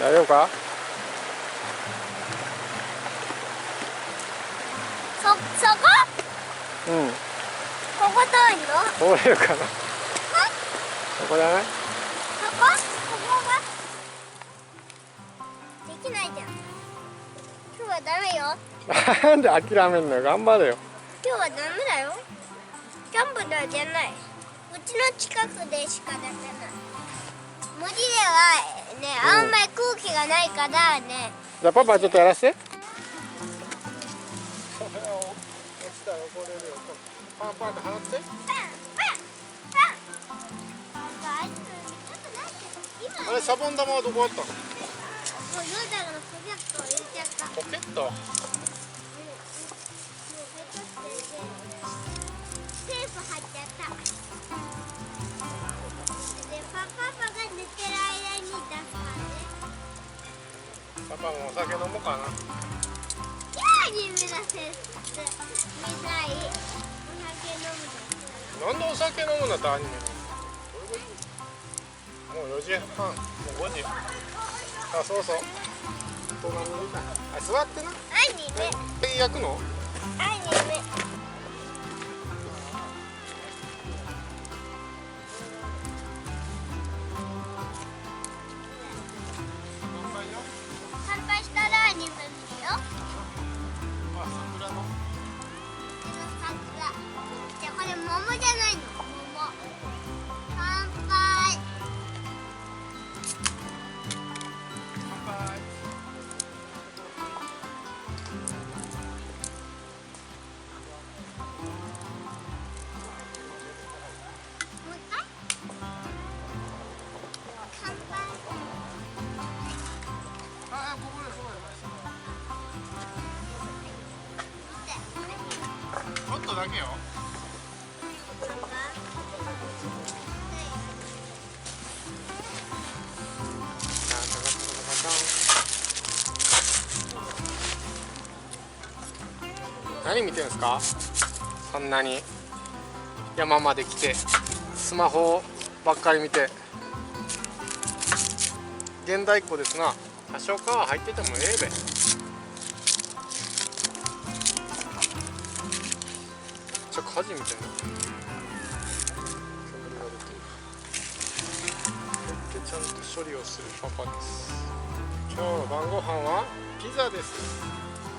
大丈夫か？そこ？うん。ここ通るの？通れるかな。そこじゃない？ここができないじゃん。今日はダメよ。なんで諦めんのよ。頑張れよ。今日はダメだよ。キャンプだじゃない。うちの近くでしか出せない。森ではね、あんまり空気がないからね。じゃあパパちょっとやらせて。パンパンって払って。あれシャボン玉はどこあったの？もうヨーダがポケットを入れちゃった。ポケット。テープ貼っちゃった。で、パパが寝てる間に出すからね。パパもお酒飲もうかな。夢出せってみたい。なんでお酒飲むんだってアニメ。もう4時半、もう5時。あ、そうそう。座ってな。アニメ。焼くの？アニメ。乾杯したらアニメ見るよ。あ、桜の。桜。じゃあこれ桃じゃないの。桃。乾杯。乾杯。もう一回。乾杯。あ、ここでそうだよ。ちょっとだけよ。何見てるんですか？そんなに山まで来てスマホばっかり見て。現代っ子ですな。多少皮入っててもええべ。めっちゃ火事みたいな煙が出てる。でちゃんと処理をするパパです。今日の晩ご飯はピザです。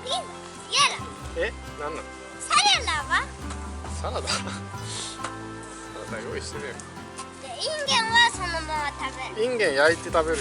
ピザ？やだ。え、なんなん？サラダは？サラダサラダ用意してるやん。で、インゲンはそのまま食べる。インゲン焼いて食べる。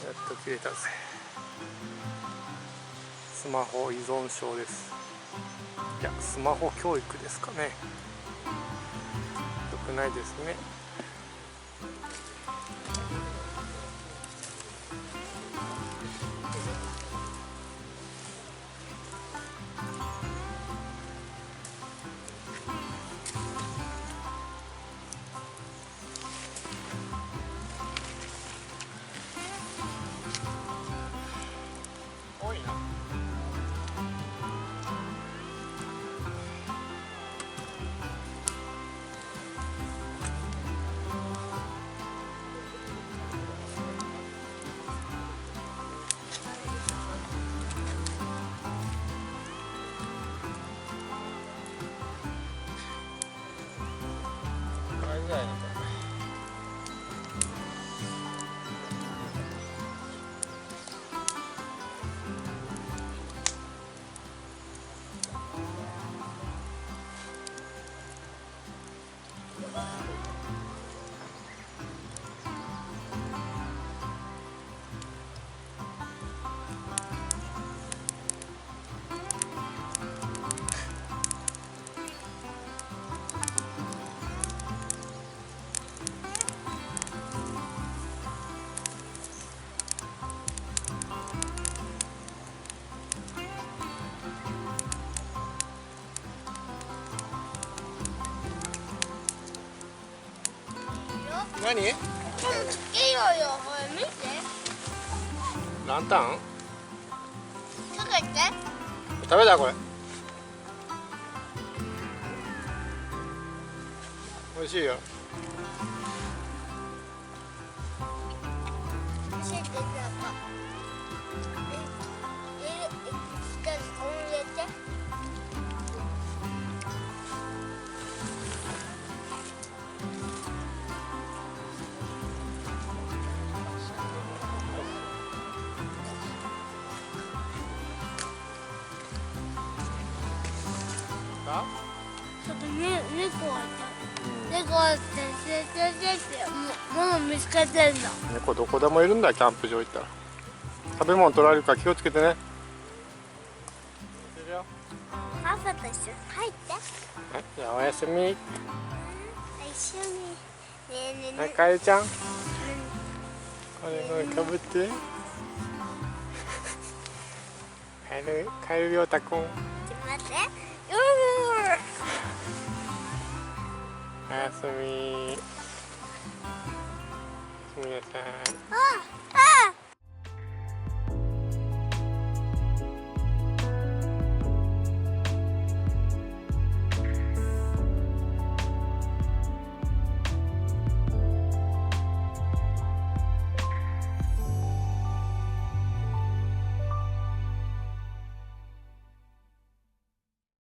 やっと切れたぜ。スマホ依存症です。いや、スマホ教育ですかね。良くないですね。何？でもつけようよ。これ見て。ランタン？かけて。食べたこれ。美味しいよ。教えてください。一つこう入れて。ちょっと猫がいた。猫ってもう見つけてんだ。猫どこでもいるんだよ、キャンプ場行ったら。食べ物取られるから気をつけてね。パパと一緒に入って。はい、じゃあおやすみ。一緒に。ねえねえはい、ねかえるちゃん。これかぶって。カエルりょうたくん。え。待って。おやすみ。おやすみなさい。あ。